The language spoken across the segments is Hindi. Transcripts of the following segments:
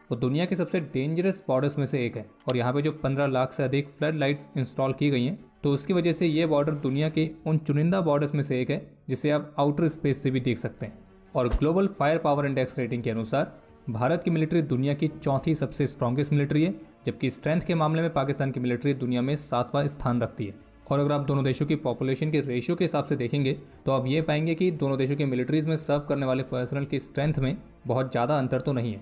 वो दुनिया के सबसे डेंजरस बॉर्डर्स में से एक है और यहाँ पे जो 15 लाख से अधिक फ्लड लाइट्स इंस्टॉल की गई हैं, तो उसकी वजह से ये बॉर्डर दुनिया के उन चुनिंदा बॉर्डर्स में से एक है जिसे आप आउटर स्पेस से भी देख सकते हैं। और global fire power index rating के अनुसार भारत की मिलिट्री दुनिया की चौथी सबसे स्ट्रॉन्गेस्ट मिलिट्री है, जबकि स्ट्रेंथ के मामले में पाकिस्तान की मिलिट्री दुनिया में 7वां स्थान रखती है। और अगर आप दोनों देशों की पॉपुलेशन के रेशियो के हिसाब से देखेंगे तो आप ये पाएंगे कि दोनों देशों के मिलिट्रीज में सर्व करने वाले पर्सनल की स्ट्रेंथ में बहुत ज़्यादा अंतर तो नहीं है।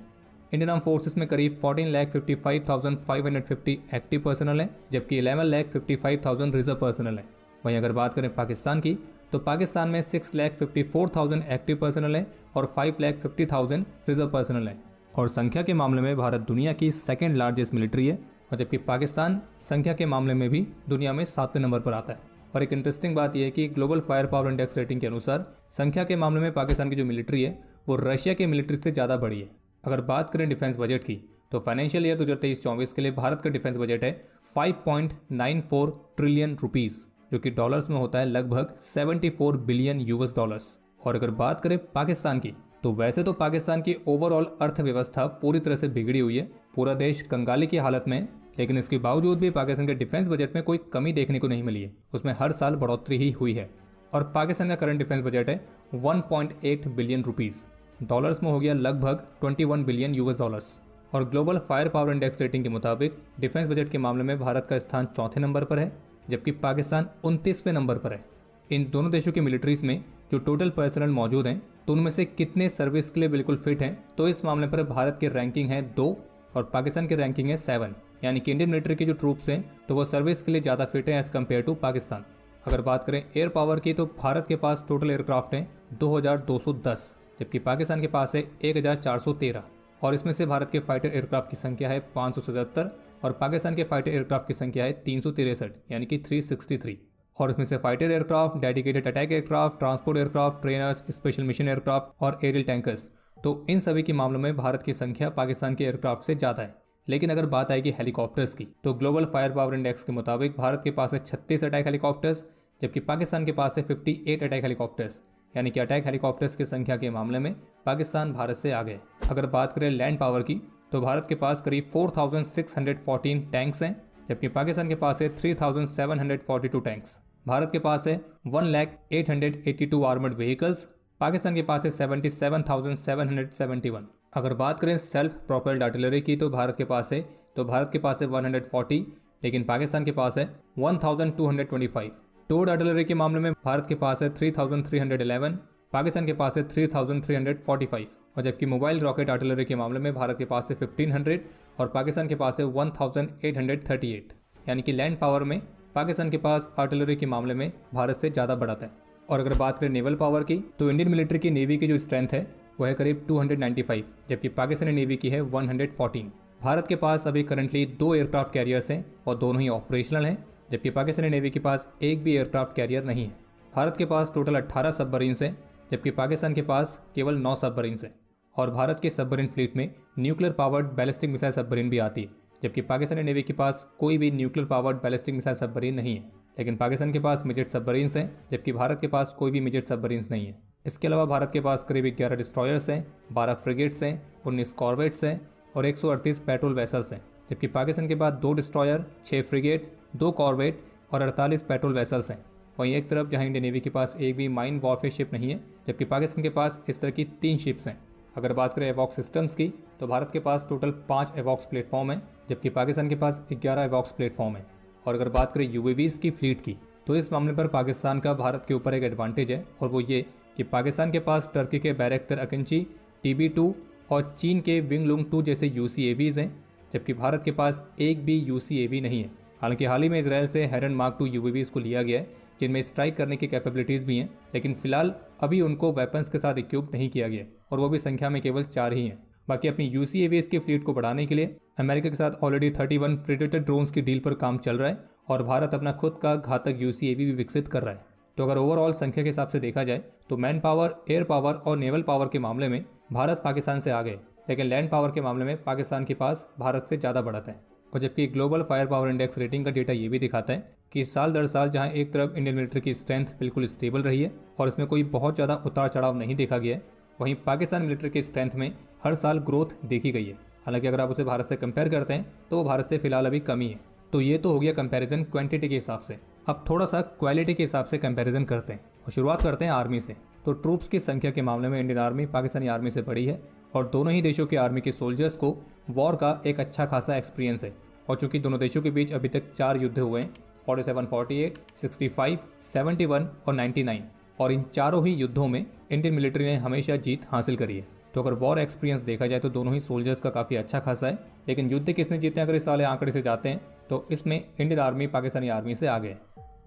इंडियन आर्म फोर्सेस में करीब 14,55,550 एक्टिव पर्सनल हैं, जबकि 11,55,000 रिजर्व पर्सनल हैं। वहीं अगर बात करें पाकिस्तान की, तो पाकिस्तान में 6,54,000 एक्टिव पर्सनल हैं और 5,50,000 रिजर्व पर्सनल हैं। और संख्या के मामले में भारत दुनिया की सेकेंड लार्जेस्ट मिलिट्री है, और जबकि पाकिस्तान संख्या के मामले में भी दुनिया में 7वें नंबर पर आता है। और एक इंटरेस्टिंग बात यह है कि global fire power index rating के अनुसार संख्या के मामले में पाकिस्तान की जो मिलिट्री है वो रशिया की मिलिट्री से ज़्यादा बड़ी है। अगर बात करें डिफेंस बजट की, तो फाइनेंशियल ईयर 2023-24 के लिए भारत का डिफेंस बजट है 5.94 ट्रिलियन रुपीस, जो कि डॉलर्स में होता है लगभग 74 बिलियन यूएस डॉलर्स। और अगर बात करें पाकिस्तान की, तो वैसे तो पाकिस्तान की ओवरऑल अर्थव्यवस्था पूरी तरह से बिगड़ी हुई है, पूरा देश कंगाली की हालत में है, लेकिन इसके बावजूद भी पाकिस्तान के डिफेंस बजट में कोई कमी देखने को नहीं मिली है, उसमें हर साल बढ़ोतरी ही हुई है। और पाकिस्तान का करंट डिफेंस बजट है 1.8 बिलियन रुपीस, डॉलर्स में हो गया लगभग 21 बिलियन यूएस डॉलर्स। और global fire power index rating के मुताबिक डिफेंस बजट के मामले में भारत का स्थान चौथे नंबर पर है, जबकि पाकिस्तान 29वें नंबर पर है। इन दोनों देशों की मिलिट्रीज में जो टोटल पर्सनल मौजूद हैं, तो उनमें से कितने सर्विस के लिए बिल्कुल फिट हैं, तो इस मामले पर भारत की रैंकिंग है 2 और पाकिस्तान की रैंकिंग है 7, यानी कि इंडियन मिलिट्री की जो ट्रूप्स हैं तो वो सर्विस के लिए ज़्यादा फिट है एज कम्पेयर टू पाकिस्तान। अगर बात करें एयर पावर की, तो भारत के पास टोटल एयरक्राफ्ट हैं 2210, जबकि पाकिस्तान के पास है 1413, और इसमें से भारत के फाइटर एयरक्राफ्ट की संख्या है 577 और पाकिस्तान के फाइटर एयरक्राफ्ट की संख्या है 363, यानी कि 363। और इसमें से fighter aircraft, dedicated attack aircraft, transport aircraft, trainers, special mission aircraft और एरियल टैंकर्स, तो इन सभी के मामलों में भारत की संख्या पाकिस्तान के एयरक्राफ्ट से ज़्यादा है। लेकिन अगर बात आएगी हेलीकॉप्टर्स की, तो ग्लोबल फायर पावर इंडेक्स के मुताबिक भारत के पास है 36 अटैक हेलीकॉप्टर्स, जबकि पाकिस्तान के पास है 58 अटैक हेलीकॉप्टर्स, यानी कि अटैक हेलीकॉप्टर्स की संख्या के मामले में पाकिस्तान भारत से आगे। अगर बात करें लैंड पावर की, तो भारत के पास करीब 4,614 टैंक्स हैं, जबकि पाकिस्तान के पास है 3,742 टैंक्स। भारत के पास है 1,0882 आर्मर्ड व्हीकल्स, पाकिस्तान के पास है 77,771। अगर बात करें सेल्फ प्रोपेल्ड आर्टिलरी की, तो भारत के पास है 140, लेकिन पाकिस्तान के पास है 1,225। टोड आर्टिलरी के मामले में भारत के पास है 3,311, पाकिस्तान के पास है 3,345। और जबकि मोबाइल रॉकेट आर्टिलरी के मामले में भारत के पास है 1,500 और पाकिस्तान के पास है 1,838, यानी कि लैंड पावर में पाकिस्तान के पास आर्टिलरी के मामले में भारत से ज़्यादा बढ़त है। और अगर बात करें नेवल पावर की, तो इंडियन मिलिट्री की नेवी की जो स्ट्रेंथ है वह है करीब 295, जबकि पाकिस्तानी नेवी की है 114। भारत के पास अभी करंटली 2 एयरक्राफ्ट कैरियर्स हैं और दोनों ही ऑपरेशनल हैं, जबकि पाकिस्तानी नेवी के पास एक भी एयरक्राफ्ट कैरियर नहीं है। भारत के पास टोटल 18 सबमरीन्स हैं, जबकि पाकिस्तान के पास केवल 9 सबमरीन्स हैं। और भारत के सबमरीन फ्लीट में nuclear powered ballistic missile submarine भी आती है, जबकि पाकिस्तानी नेवी के पास कोई भी nuclear powered ballistic missile submarine नहीं है। लेकिन पाकिस्तान के पास मिजेट सबमरीन्स हैं, जबकि भारत के पास कोई भी मिजेट सबमरीन्स नहीं है। इसके अलावा भारत के पास करीब 11 डिस्ट्रॉयर्स हैं, 12 फ्रिगेट्स हैं, 19 कॉर्वेट्स हैं और 138 पेट्रोल वेसल्स हैं, जबकि पाकिस्तान के पास 2 डिस्ट्रॉयर, 6 फ्रिगेट, 2 कॉर्वेट और 48 पेट्रोल वेसल्स हैं। वहीं एक तरफ जहां इंडियन नेवी के पास एक भी माइन वॉरफेयर शिप नहीं है, जबकि पाकिस्तान के पास इस तरह की 3 शिप्स हैं। अगर बात करें एवॉक्स सिस्टम्स की, तो भारत के पास टोटल 5 एवॉक्स प्लेटफॉर्म हैं, जबकि पाकिस्तान के पास 11 एवॉक्स प्लेटफॉर्म हैं। और अगर बात करें यूएवीज़ की फ्लीट की, तो इस मामले पर पाकिस्तान का भारत के ऊपर एक एडवांटेज है, और वो ये कि पाकिस्तान के पास टर्की के बैरक्टर अकिंची, TB2 और चीन के विंगलुंग 2 जैसे UCAVs हैं, जबकि भारत के पास एक भी UCAV नहीं है। हालांकि हाल ही में इसराइल से हेरन मार्क 2 UAVs को लिया गया है, जिनमें स्ट्राइक करने की कैपेबिलिटीज़ भी हैं, लेकिन फिलहाल अभी उनको वेपन्स के साथ इक्विप नहीं किया गया, और वो भी संख्या में केवल 4 ही हैं। बाकी अपनी UCAVs की फ्लीट को बढ़ाने के लिए अमेरिका के साथ ऑलरेडी 31 प्रेडेटर ड्रोन्स की डील पर काम चल रहा है, और भारत अपना खुद का घातक UCAV भी विकसित कर रहा है। तो अगर ओवरऑल संख्या के हिसाब से देखा जाए, तो मैन पावर, एयर पावर और नेवल पावर के मामले में भारत पाकिस्तान से आगे, लेकिन लैंड पावर के मामले में पाकिस्तान के पास भारत से ज़्यादा बढ़त है। और जबकि global fire power index rating का डेटा ये भी दिखाता है कि साल दर साल जहां एक तरफ इंडियन मिलिट्री की स्ट्रेंथ बिल्कुल स्टेबल रही है और इसमें कोई बहुत ज़्यादा उतार चढ़ाव नहीं देखा गया है, वहीं पाकिस्तान मिलिट्री की स्ट्रेंथ में हर साल ग्रोथ देखी गई है। हालांकि अगर आप उसे भारत से कंपेयर करते हैं तो वो भारत से फिलहाल अभी कम ही है। तो ये तो हो गया कंपैरिजन क्वांटिटी के हिसाब से। अब थोड़ा सा क्वालिटी के हिसाब से कंपैरिजन करते हैं और शुरुआत करते हैं आर्मी से। तो ट्रूप्स की संख्या के मामले में इंडियन आर्मी पाकिस्तानी आर्मी से बड़ी है और दोनों ही देशों की आर्मी के सोल्जर्स को वॉर का एक अच्छा खासा एक्सपीरियंस है। और चूंकि दोनों देशों के बीच अभी तक 4 युद्ध हुए हैं, 47, 48, 65, 71 और 99, और इन चारों ही युद्धों में इंडियन मिलिट्री ने हमेशा जीत हासिल करी है। तो अगर वॉर एक्सपीरियंस देखा जाए तो दोनों ही सोल्जर्स का काफ़ी अच्छा खासा है। लेकिन युद्ध किसने जीते अगर इस वाले आंकड़े से जाते हैं तो इसमें इंडियन आर्मी पाकिस्तानी आर्मी से आगे है।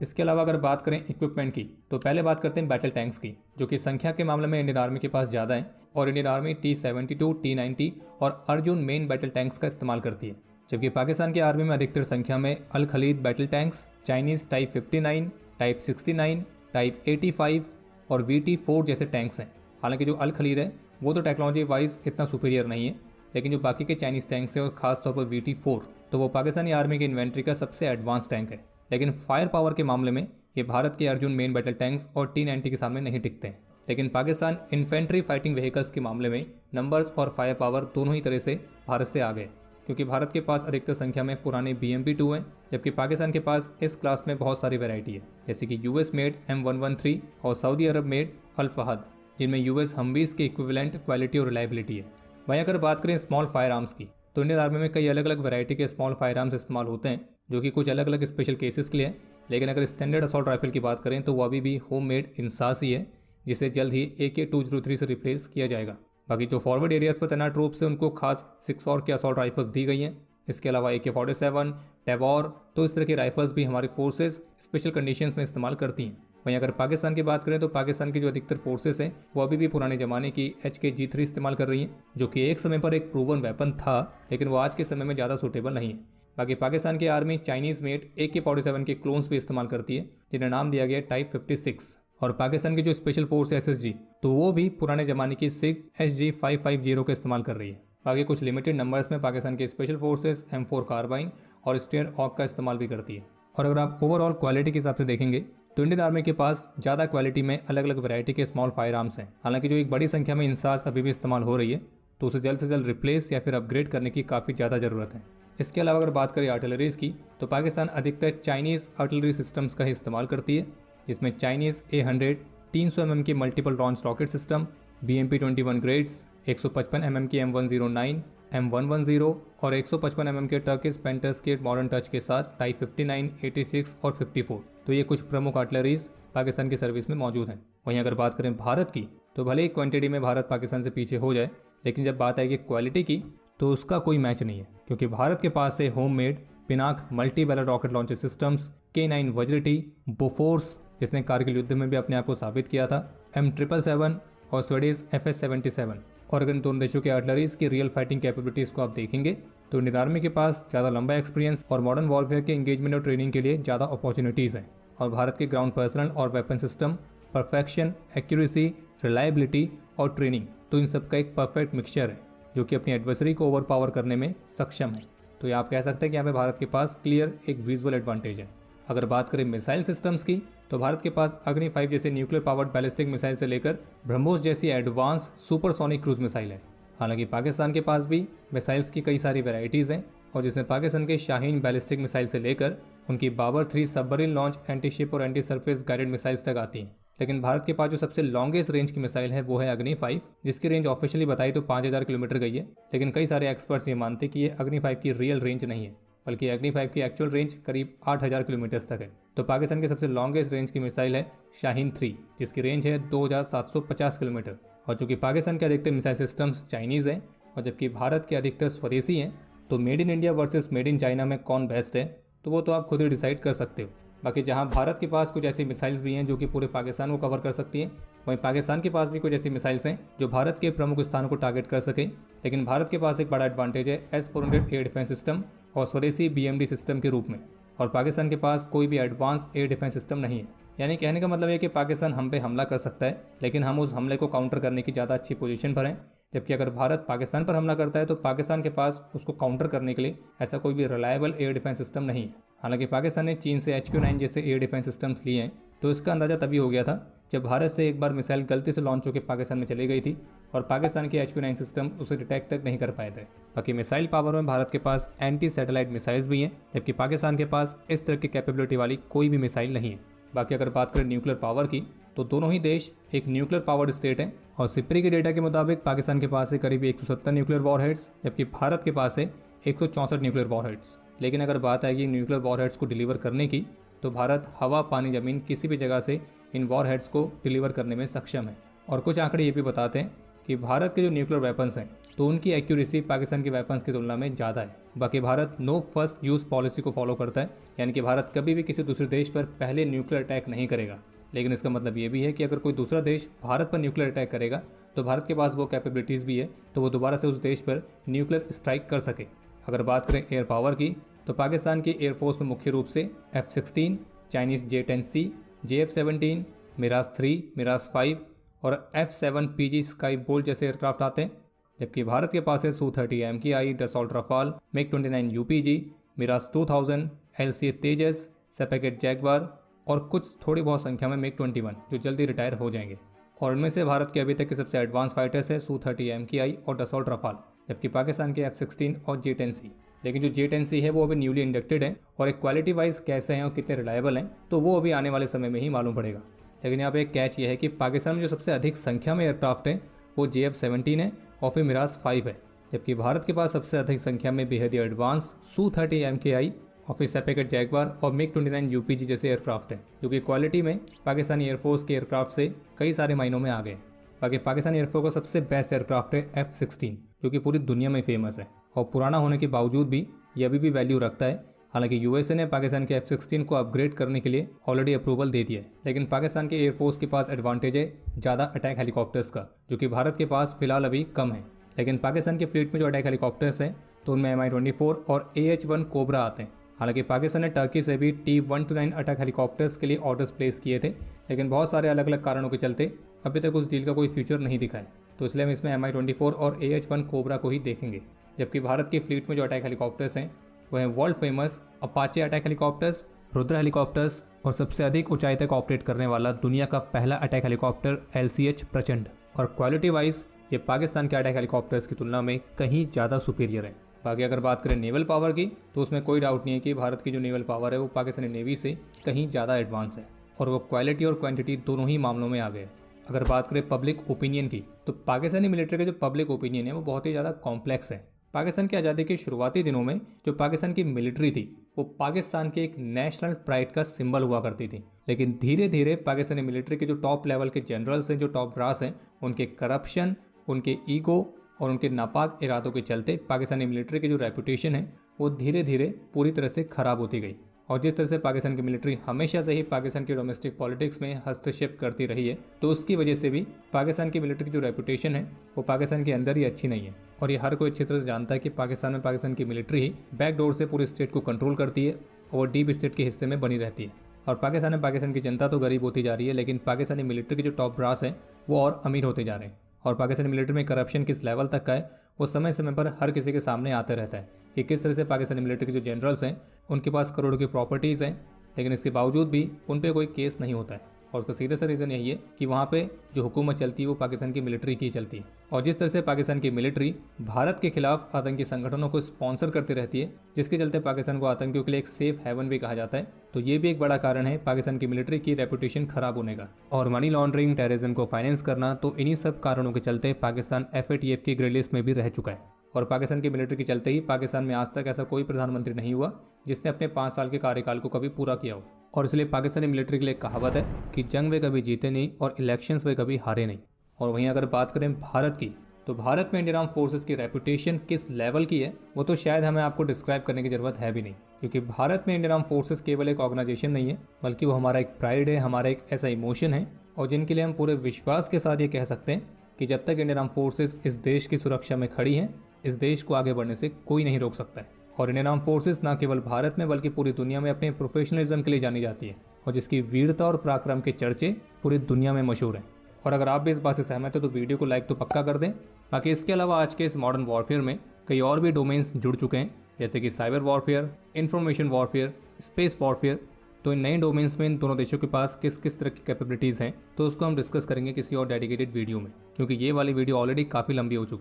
इसके अलावा अगर बात करें इक्विपमेंट की तो पहले बात करते हैं बैटल टैंक्स की, जो कि संख्या के मामले में इंडियन आर्मी के पास ज़्यादा है और इंडियन आर्मी T-72, T-90 और अर्जुन मेन बैटल टैंक्स का इस्तेमाल करती है। जबकि पाकिस्तान की आर्मी में अधिकतर संख्या में Al Khalid battle tanks, Chinese type 59, type 69, type 85 और VT-4 जैसे टैंक्स हैं। हालांकि जो अल खलीद है वो तो टेक्नोलॉजी वाइज इतना सुपीरियर नहीं है, लेकिन जो बाकी के चाइनीज़ टैंक्स हैं और खासतौर पर VT-4 तो वो पाकिस्तानी आर्मी की इन्वेंट्री का सबसे एडवांस टैंक है। लेकिन फायर पावर के मामले में ये भारत के अर्जुन मेन बैटल टैंक्स और T-90 के सामने नहीं टिकते हैं। लेकिन पाकिस्तान इन्फेंट्री फाइटिंग व्हीकल्स के मामले में नंबर्स और फायर पावर दोनों ही तरह से भारत से आगे, क्योंकि भारत के पास अधिकतर संख्या में पुराने BMP-2 हैं, जबकि पाकिस्तान के पास इस क्लास में बहुत सारी वैरायटी है, जैसे कि US मेड M113 और सऊदी अरब मेड अल फहद, जिनमें US हमवीज की इक्विवेलेंट क्वालिटी और रिलायबिलिटी है। वहीं अगर बात करें स्मॉल फायर आर्म्स की तो इंडियन आर्मी में कई अलग अलग वैरायटी के स्मॉल फायर आर्म्स इस्तेमाल होते हैं, जो कि कुछ अलग अलग स्पेशल केसेस के लिए हैं। लेकिन अगर स्टैंडर्ड असॉल्ट राइफल की बात करें तो वो अभी भी होम मेड इंसास ही है, जिसे जल्द ही AK-203 से रिप्लेस किया जाएगा। बाकी जो फॉरवर्ड एरियाज पर तैनात ट्रूप्स है उनको खास 6 और के असॉल्ट राइफल्स दी गई हैं। इसके अलावा AK-47, टैवॉर, तो इस तरह की राइफल्स भी हमारी फोर्सेस स्पेशल कंडीशंस में इस्तेमाल करती हैं। वहीं अगर पाकिस्तान की बात करें तो पाकिस्तान की जो अधिकतर फोर्सेस हैं वो अभी भी पुराने ज़माने की HK-G3 इस्तेमाल कर रही हैं, जो कि एक समय पर एक प्रूवन वेपन था, लेकिन वो आज के समय में ज़्यादा सूटेबल नहीं है। बाकी पाकिस्तान की आर्मी चाइनीज़ मेड AK-47 के क्लोन्स भी इस्तेमाल करती है, जिन्हें नाम दिया गया टाइप 56। और पाकिस्तान की जो स्पेशल फोर्स SSG तो वो भी पुराने ज़माने की SIG SG-550 का इस्तेमाल कर रही है। बाकी कुछ लिमिटेड नंबर्स में पाकिस्तान की स्पेशल फोर्सेस M4 कार्बाइन और स्टेयर ऑक का इस्तेमाल भी करती है। और अगर आप ओवरऑल क्वालिटी के हिसाब से देखेंगे तो इंडियन आर्मी के पास ज़्यादा क्वालिटी में अलग अलग वैरायटी के स्मॉल फायर आर्म्स हैं। हालांकि जो एक बड़ी संख्या में इंसास अभी भी इस्तेमाल हो रही है तो उसे जल्द से जल्द रिप्लेस या फिर अपग्रेड करने की काफ़ी ज़्यादा ज़रूरत है। इसके अलावा अगर बात करें आर्टिलरीज की तो पाकिस्तान अधिकतर चाइनीज़ आर्टिलरी सिस्टम्स का ही इस्तेमाल करती है, जिसमें चाइनीज़ A100 300 mm की multiple launch rocket system, BMP-21 grades, 155 mm की M109, M110 और 155 mm के टर्किश पेंटास्केट मॉडर्न टच के साथ टाइप 59, 86 और 54। तो ये कुछ प्रमुख आर्टिलरीज पाकिस्तान की सर्विस में मौजूद हैं। वहीं अगर बात करें भारत की तो भले ही क्वांटिटी में भारत पाकिस्तान से पीछे हो जाए, लेकिन जब बात आएगी क्वालिटी की तो उसका कोई मैच नहीं है, क्योंकि भारत के पास है home made Pinaka multi barrel rocket launcher systems, K9 Vajra T, Bofors जिसने कारगिल युद्ध में भी अपने आप को साबित किया था, M777 और स्वीडिश FS-77। और अगर इन दोनों देशों के आर्टिलरीज की रियल फाइटिंग कैपेबिलिटीज़ को आप देखेंगे तो इंडियन आर्मी के पास ज़्यादा लंबा एक्सपीरियंस और मॉडर्न वॉरफेयर के एंगेजमेंट और ट्रेनिंग के लिए ज़्यादा अपॉर्चुनिटीज़ हैं। और भारत के ग्राउंड पर्सनल और weapon system, perfection, accuracy, reliability और ट्रेनिंग, तो इन सब का एक परफेक्ट मिक्सचर है जो कि अपनी एडवर्सरी को ओवर पावर करने में सक्षम है। तो ये आप कह सकते हैं कि यहाँ पे भारत के पास क्लियर एक विजुअल एडवांटेज है। अगर बात करें मिसाइल सिस्टम्स की तो भारत के पास अग्नि 5 जैसे न्यूक्लियर पावर्ड बैलिस्टिक मिसाइल से लेकर ब्रह्मोस जैसी एडवांस सुपरसोनिक क्रूज मिसाइल है। हालांकि पाकिस्तान के पास भी मिसाइल्स की कई सारी वैरायटीज़ हैं, और जिसमें पाकिस्तान के शाहीन बैलिस्टिक मिसाइल से लेकर उनकी Babur 3 submarine launch anti ship और एंटी सरफेस गाइडेड मिसाइल्स तक आती हैं। लेकिन भारत के पास जो सबसे लॉन्गेस्ट रेंज की मिसाइल है वो है अग्नि 5, जिसकी रेंज ऑफिशियली बताई तो 5000 किलोमीटर गई है, लेकिन कई सारे एक्सपर्ट्स ये मानते कि ये अग्नि 5 की रियल रेंज नहीं है, बल्कि अग्नि 5 की एक्चुअल रेंज करीब 8000 किलोमीटर तक है। तो पाकिस्तान की सबसे लॉन्गेस्ट रेंज की मिसाइल है शाहीन 3, जिसकी रेंज है 2750 किलोमीटर। और चूँकि पाकिस्तान के अधिकतर मिसाइल सिस्टम्स चाइनीज़ हैं और जबकि भारत के अधिकतर स्वदेशी हैं, तो made in India versus made in China में कौन बेस्ट है तो वो तो आप खुद ही डिसाइड कर सकते हो। बाकी जहां भारत के पास कुछ ऐसी मिसाइल्स भी हैं जो कि पूरे पाकिस्तान को कवर कर सकती हैं, वहीं पाकिस्तान के पास भी कुछ ऐसी मिसाइल्स हैं जो भारत के प्रमुख स्थानों को टारगेट कर सके। लेकिन भारत के पास एक बड़ा एडवांटेज है S-400 एयर डिफेंस सिस्टम और स्वदेशी BMD सिस्टम के रूप में, और पाकिस्तान के पास कोई भी एडवांस एयर डिफेंस सिस्टम नहीं है। यानी कहने का मतलब है कि पाकिस्तान हम पे हमला कर सकता है, लेकिन हम उस हमले को काउंटर करने की ज़्यादा अच्छी पोजीशन पर हैं, जबकि अगर भारत पाकिस्तान पर हमला करता है तो पाकिस्तान के पास उसको काउंटर करने के लिए ऐसा कोई भी रिलायबल एयर डिफेंस सिस्टम नहीं है। हालांकि पाकिस्तान ने चीन से HQ-9 जैसे एयर डिफेंस सिस्टम्स लिए हैं, तो इसका अंदाज़ा तभी हो गया था जब भारत से एक बार मिसाइल गलती से लॉन्च होकर पाकिस्तान में चली गई थी और पाकिस्तान के HQ-9 सिस्टम उसे डिटेक्ट तक नहीं कर पाए थे। बाकी मिसाइल पावर में भारत के पास एंटी सैटेलाइट मिसाइल्स भी हैं, जबकि पाकिस्तान के पास इस तरह की कैपेबिलिटी वाली कोई भी मिसाइल नहीं है। बाकी अगर बात करें न्यूक्लियर पावर की, तो दोनों ही देश एक न्यूक्लियर पावर्ड स्टेट हैं और सिप्री के डेटा के मुताबिक पाकिस्तान के पास है करीब 170 न्यूक्लियर वॉरहेड्स, जबकि भारत के पास है 164 न्यूक्लियर वॉरहेड्स। लेकिन अगर बात आएगी न्यूक्लियर वॉरहेड्स को डिलीवर करने की, तो भारत हवा, पानी, जमीन किसी भी जगह से इन वॉरहेड्स को डिलीवर करने में सक्षम है। और कुछ आंकड़े ये भी बताते हैं कि भारत के जो न्यूक्लियर वेपन्स हैं तो उनकी एक्यूरेसी पाकिस्तान के वेपन्स की तुलना में ज़्यादा है। बाकी Bharat no first use policy को फॉलो करता है, यानी कि भारत कभी भी किसी दूसरे देश पर पहले न्यूक्लियर अटैक नहीं करेगा। लेकिन इसका मतलब ये भी है कि अगर कोई दूसरा देश भारत पर न्यूक्लियर अटैक करेगा तो भारत के पास वो कैपेबिलिटीज़ भी है तो वो दोबारा से उस देश पर न्यूक्लियर स्ट्राइक कर सके। अगर बात करें एयर पावर की, तो पाकिस्तान की एयरफोर्स में मुख्य रूप से F-16, Chinese J-10C, JF-17, Miraj 3, Miraj 5 और F-7PG स्काई बोल्ट जैसे एयरक्राफ्ट आते हैं, जबकि भारत के पास है Su-30 MKI, Dassault Rafale, MiG-29 UPG, Mirage 2000, LCA Tejas, Sepecat Jaguar और कुछ थोड़ी बहुत संख्या में MiG-21 जो जल्दी रिटायर हो जाएंगे। और इनमें से भारत के अभी तक के सबसे एडवांस फाइटर्स है Su-30 MKI और डसॉल्ट रफाल, जबकि पाकिस्तान के F-16 और J-10C। लेकिन जो J-10C है वो अभी न्यूली इंडक्टेड है और एक क्वालिटी वाइज कैसे हैं और कितने रिलायबल हैं तो वो अभी आने वाले समय में ही मालूम पड़ेगा। लेकिन यहाँ पे एक कैच ये है कि पाकिस्तान में जो सबसे अधिक संख्या में एयरक्राफ्ट हैं वो JF-17 है और फिर मिराज 5 है, जबकि भारत के पास सबसे अधिक संख्या में बेहद ही एडवांस Su-30 MKI और फिर सेपेकेट जैगवार और MiG-29 UPG जैसे एयरक्राफ्ट हैं, जो कि क्वालिटी में पाकिस्तानी एयरफोर्स के एयरक्राफ्ट से कई सारे मायनों में आ गए। बाकी पाकिस्तानी एयरफोर्स का सबसे बेस्ट एयरक्राफ्ट है F-16, जो कि पूरी दुनिया में फेमस है और पुराना होने के बावजूद भी ये अभी भी वैल्यू रखता है। हालांकि USA ने पाकिस्तान के F-16 को अपग्रेड करने के लिए ऑलरेडी अप्रूवल दे दिया है, लेकिन पाकिस्तान के एयरफोर्स के पास एडवांटेज है ज़्यादा अटैक हेलीकॉप्टर्स का, जो कि भारत के पास फिलहाल अभी कम है। लेकिन पाकिस्तान के फ्लीट में जो अटैक हेलीकॉप्टर्स हैं तो उनमें Mi-24 और AH-1 कोबरा आते हैं। हालांकि पाकिस्तान ने टर्की से भी T-129 अटैक हेलीकॉप्टर्स के लिए ऑर्डर्स प्लेस किए थे, लेकिन बहुत सारे अलग अलग कारणों के चलते अभी तक उस डील का कोई फ्यूचर नहीं दिखा है, तो इसलिए हम इसमें Mi-24 और AH-1 कोबरा को ही देखेंगे। जबकि भारत की फ्लीट में जो अटैक हेलीकॉप्टर्स हैं वह हैं world famous Apache attack helicopters, Rudra helicopters और सबसे अधिक ऊंचाई तक ऑपरेट करने वाला दुनिया का पहला अटैक हेलीकॉप्टर LCH प्रचंड। और क्वालिटी वाइज ये पाकिस्तान के अटैक हेलीकॉप्टर्स की तुलना में कहीं ज़्यादा सुपीरियर है। बाकी अगर बात करें नेवल पावर की, तो उसमें कोई डाउट नहीं है कि भारत की जो नेवल पावर है वो पाकिस्तानी नेवी से कहीं ज़्यादा एडवांस है और वो क्वालिटी और क्वांटिटी दोनों ही मामलों में आ गए। अगर बात करें पब्लिक ओपिनियन की, तो पाकिस्तानी मिलिट्री का जो पब्लिक ओपिनियन है वो बहुत ही ज़्यादा कॉम्प्लेक्स है। पाकिस्तान की आज़ादी के शुरुआती दिनों में जो पाकिस्तान की मिलिट्री थी वो पाकिस्तान के एक नेशनल प्राइड का सिंबल हुआ करती थी, लेकिन धीरे धीरे पाकिस्तानी मिलिट्री के जो टॉप लेवल के जनरल्स हैं, जो टॉप ब्रास हैं, उनके करप्शन, उनके ईगो और उनके नापाक इरादों के चलते पाकिस्तानी मिलिट्री की जो रेपुटेशन है वो धीरे धीरे पूरी तरह से ख़राब होती गई। और जिस तरह से पाकिस्तान की मिलिट्री हमेशा से ही पाकिस्तान की डोमेस्टिक पॉलिटिक्स में हस्तक्षेप करती रही है, तो उसकी वजह से भी पाकिस्तान की मिलिट्री की जो रेपुटेशन है वो पाकिस्तान के अंदर ही अच्छी नहीं है। और ये हर कोई अच्छी तरह से जानता है कि पाकिस्तान में पाकिस्तान की मिलिट्री ही बैकडोर से पूरे स्टेट को कंट्रोल करती है और डीप स्टेट के हिस्से में बनी रहती है। और पाकिस्तान की जनता तो गरीब होती जा रही है, लेकिन पाकिस्तानी मिलिट्री के जो टॉप ब्रास हैं वो और अमीर होते जा रहे हैं। और पाकिस्तानी मिलिट्री में करप्शन किस लेवल तक का है वो समय समय पर हर किसी के सामने आते रहता है कि किस तरह से पाकिस्तानी मिलिट्री के जो जनरल्स हैं उनके पास करोड़ों की प्रॉपर्टीज़ हैं, लेकिन इसके बावजूद भी उन पर कोई केस नहीं होता है। और उसका सीधा सा रीज़न यही है कि वहाँ पे जो हुकूमत चलती है वो पाकिस्तान की मिलिट्री की चलती है। और जिस तरह से पाकिस्तान की मिलिट्री भारत के खिलाफ आतंकी संगठनों को स्पॉन्सर करती रहती है, जिसके चलते पाकिस्तान को आतंकियों के लिए एक सेफ हेवन भी कहा जाता है, तो ये भी एक बड़ा कारण है पाकिस्तान की मिलिट्री की रेपुटेशन खराब होने का। और मनी लॉन्ड्रिंग, टेररिज्म को फाइनेंस करना, तो इन्हीं सब कारणों के चलते पाकिस्तान FATF की ग्रे लिस्ट में भी रह चुका है। और पाकिस्तान की मिलिट्री के चलते ही पाकिस्तान में आज तक ऐसा कोई प्रधानमंत्री नहीं हुआ जिसने अपने 5 साल के कार्यकाल को कभी पूरा किया हो। और इसलिए पाकिस्तानी मिलिट्री के लिए कहावत है कि जंग वे कभी जीते नहीं और इलेक्शंस वे कभी हारे नहीं। और वहीं अगर बात करें भारत की, तो भारत में इंडियन आर्म फोर्सेस की रेपुटेशन किस लेवल की है वो तो शायद हमें आपको डिस्क्राइब करने की जरूरत है भी नहीं, क्योंकि भारत में इंडियन आर्म फोर्सेस केवल एक ऑर्गेनाइजेशन नहीं है, बल्कि वो हमारा एक प्राइड है, हमारा एक ऐसा इमोशन है, और जिनके लिए हम पूरे विश्वास के साथ ये कह सकते हैं कि जब तक इंडियन आर्म फोर्सेस इस देश की सुरक्षा में खड़ी हैं, इस देश को आगे बढ़ने से कोई नहीं रोक सकता है। और इंडियन आर्म फोर्सेस न केवल भारत में बल्कि पूरी दुनिया में अपने प्रोफेशनलिज्म के लिए जानी जाती है, और जिसकी वीरता और पराक्रम के चर्चे पूरी दुनिया में मशहूर हैं। और अगर आप भी इस बात से सहमत हैं तो वीडियो को लाइक तो पक्का कर दें। बाकी इसके अलावा आज के इस मॉडर्न वॉरफेयर में कई और भी डोमेन्स जुड़ चुके हैं, जैसे कि cyber warfare, information warfare, space warfare. तो इन नए डोमेन्स में इन दोनों देशों के पास किस किस तरह की कैपेबिलिटीज़ हैं, तो उसको हम डिस्कस करेंगे किसी और डेडिकेटेड वीडियो में, क्योंकि ये वाली वीडियो ऑलरेडी काफ़ी लंबी हो चुकी है।